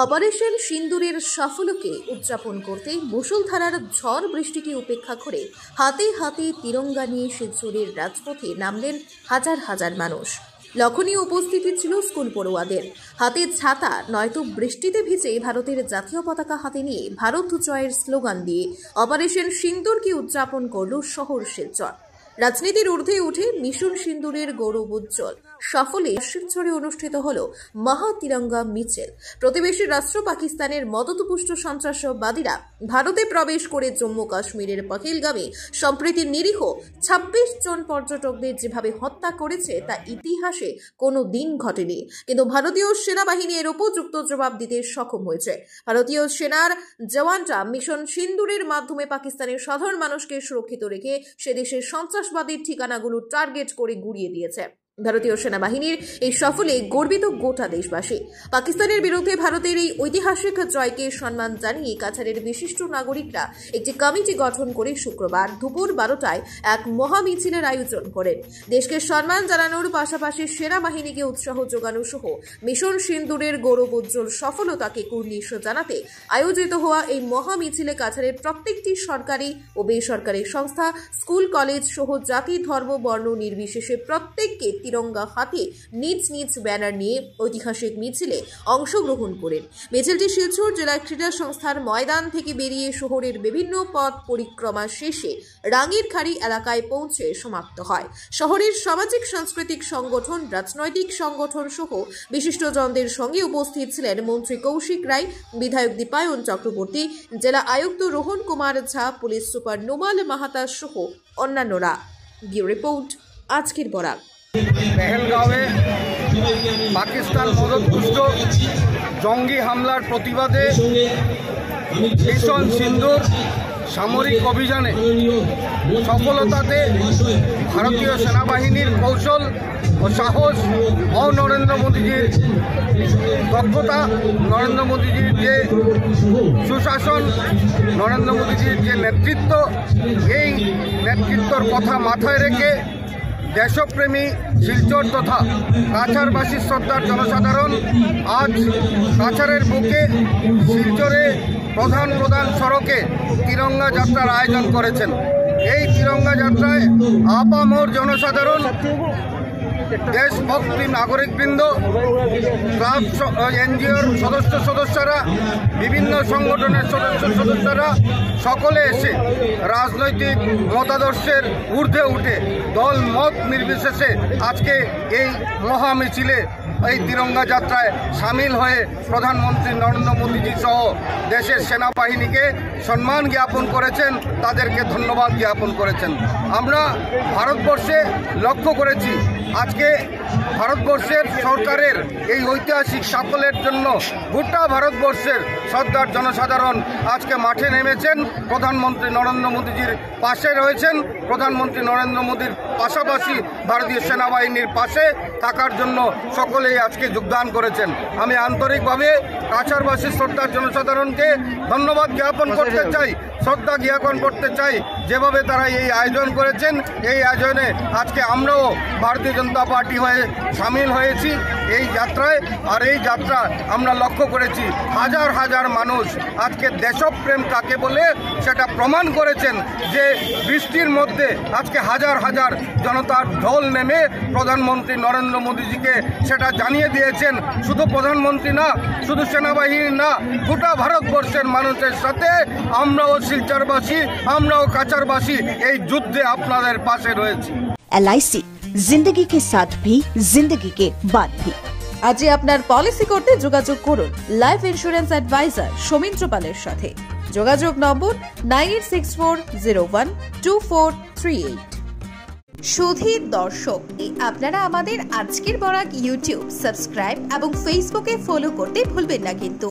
Operation সিন্দুরের সাফল্যকে উদযাপন করতে মুষলধারার ঝড় বৃষ্টিকে উপেক্ষা করে হাতে হাতে তিরঙ্গা নিয়ে শিলচরের রাজপথে নামলেন হাজার হাজার মানুষ। লক্ষণীয় উপস্থিতি ছিল স্কুল পড়ুয়াদের। হাতে ছাতা নয়তো বৃষ্টিতে ভিজে ভারতের জাতীয় পতাকা হাতে নিয়ে ভারত জয়ের স্লোগান দিয়ে অপারেশন সিন্দুরকে উদযাপন করল শহর শিলচর। রাজনীতির ঊর্ধ্বে উঠে মিশন সিন্দুরের গৌরবোজ্জ্বল সাফল্যে শিলচরে অনুষ্ঠিত হল মহা তিরঙ্গা মিছিল। প্রতিবেশী রাষ্ট্র পাকিস্তানের মদতপুষ্ট সন্ত্রাসবাদীরা ভারতে প্রবেশ করে জম্মু কাশ্মীরের পহেলগামে সম্প্রতি নিরীহ ২৬ জন পর্যটকদের যেভাবে হত্যা করেছে তা ইতিহাসে কোনো দিন ঘটেনি, কিন্তু ভারতীয় সেনাবাহিনী এর উপযুক্ত জবাব দিতে সক্ষম হয়েছে। ভারতীয় সেনার জওয়ানরা মিশন সিন্দুরের মাধ্যমে পাকিস্তানের সাধারণ মানুষকে সুরক্ষিত রেখে সে দেশের সন্ত্রাসবাদীর ঠিকানাগুলো টার্গেট করে গুড়িয়ে দিয়েছে। ভারতীয় সেনাবাহিনীর এই সফলে গর্বিত গোটা দেশবাসী। পাকিস্তানের বিরুদ্ধে ভারতের এই ঐতিহাসিক জয়কে সম্মান জানিয়ে কাছাড়ের বিশিষ্ট নাগরিকরা একটি কমিটি গঠন করে শুক্রবার দুপুর 12টায় এক মহা মিছিলের আয়োজন করেন। দেশকে সম্মান জানানোর পাশাপাশি সেনাবাহিনীকে উৎসাহ যোগানো সহ মিশন সিন্দুরের গৌরবোজ্জ্বল সফলতাকে কুর্নিশ জানাতে আয়োজিত হওয়া এই মহা মিছিলে কাছাড়ের প্রত্যেকটি সরকারি ও বেসরকারি সংস্থা, স্কুল, কলেজ সহ জাতি, ধর্ম, বর্ণ নির্বিশেষে প্রত্যেককে তিরঙ্গা হাতে নিজ নিজ ব্যানার নিয়ে ঐতিহাসিক মিছিলে অংশগ্রহণ করেন। মিছিলটি শিলচর জেলা ক্রীড়া সংস্থার ময়দান থেকে বেরিয়ে শহরের বিভিন্ন পথ পরিক্রমা শেষে রাঙ্গিরখাড়ি এলাকায় পৌঁছে সমাপ্ত হয়। শহরের সামাজিক সাংস্কৃতিক সংগঠন, রাজনৈতিক সংগঠন সহ বিশিষ্টজনদের সঙ্গে উপস্থিত ছিলেন মন্ত্রী কৌশিক রায়, বিধায়ক দীপায়ন চক্রবর্তী, জেলা আয়ুক্ত রোহন কুমার ঝা, পুলিশ সুপার নোমাল মাহাতা সহ অন্যান্যরা। ব্যুরো রিপোর্ট, আজকের বরাক। পেহেলগাঁওয়ে পাকিস্তান মদতপুষ্ট জঙ্গি হামলার প্রতিবাদে মিশন সিন্দুর সামরিক অভিযানে সফলতাতে ভারতীয় সেনাবাহিনীর কৌশল ও সাহস ও নরেন্দ্র মোদীজির দক্ষতা, নরেন্দ্র মোদীজির যে সুশাসন, নরেন্দ্র মোদীজির যে নেতৃত্ব, এই নেতৃত্বর কথা মাথায় রেখে দেশপ্রেমী শিলচর তথা কাছাড়বাসী শ্রদ্ধার জনসাধারণ আজ কাছাড়ের বুকে শিলচরে প্রধান সড়কে তিরঙ্গা যাত্রার আয়োজন করেছেন। এই তিরঙ্গা যাত্রায় আপামর জনসাধারণ, দেশভক্তি নাগরিকবৃন্দ, ক্লাব, এনজিওর সদস্যরা, বিভিন্ন সংগঠনের সদস্যরা সকলে এসে রাজনৈতিক মতাদর্শের ঊর্ধ্বে উঠে দল মত নির্বিশেষে আজকে এই মহা মিছিলে, এই তিরঙ্গা যাত্রায় সামিল হয়ে প্রধানমন্ত্রী নরেন্দ্র মোদীজি সহ দেশের সেনাবাহিনীকে সম্মান জ্ঞাপন করেছেন, তাদেরকে ধন্যবাদ জ্ঞাপন করেছেন। আমরা ভারতবর্ষে লক্ষ্য করেছি আজকে ভারতবর্ষের সরকারের এই ঐতিহাসিক সাফল্যের জন্য গোটা ভারতবর্ষের শ্রদ্ধার জনসাধারণ আজকে মাঠে নেমেছেন, প্রধানমন্ত্রী নরেন্দ্র মোদীজির পাশে রয়েছেন। প্রধানমন্ত্রী নরেন্দ্র মোদীর পাশাপাশি ভারতীয় সেনাবাহিনীর পাশে থাকার জন্য সকলেই আজকে যোগদান করেছেন। আমি আন্তরিকভাবে কাছাড়বাসী শ্রদ্ধার জনসাধারণকে ধন্যবাদ জ্ঞাপন করতে চাই, শ্রদ্ধা জ্ঞাপন করতে চাই যেভাবে তারা এই আয়োজন করেছেন। এই আয়োজনে আজকে আমরাও ভারতীয় জনতা পার্টি হয়ে সামিল হয়েছি এই যাত্রায়। আর এই যাত্রা আমরা লক্ষ্য করেছি হাজার হাজার মানুষ আজকে দেশপ্রেম কাকে বলে সেটা প্রমাণ করেছেন, যে বৃষ্টির মধ্যে আজকে হাজার হাজার জনতার ঢল নেমে প্রধানমন্ত্রী নরেন্দ্র মোদীজিকে সেটা জানিয়ে দিয়েছেন। শুধু প্রধানমন্ত্রী না, শুধু সেনাবাহিনী না, গোটা ভারতবর্ষের মানুষের সাথে আমরাও শিলচরবাসী, আমরাও কাছাড়বাসী এই যুদ্ধে আপনাদের পাশে রয়েছি। LIC जिंदगी के साथ भी जिंदगी के बाद भी। আজই আপনার পলিসি করতে যোগাযোগ করুন লাইফ ইন্স্যুরেন্স অ্যাডভাইজার সৌমিত্র পালের সাথে। যোগাযোগ নম্বর 9864012438। সুধী দর্শক, আপনারা আমাদের আজকের বরাক ইউটিউব সাবস্ক্রাইব এবং ফেসবুকে ফলো করতে ভুলবেন না কিন্তু।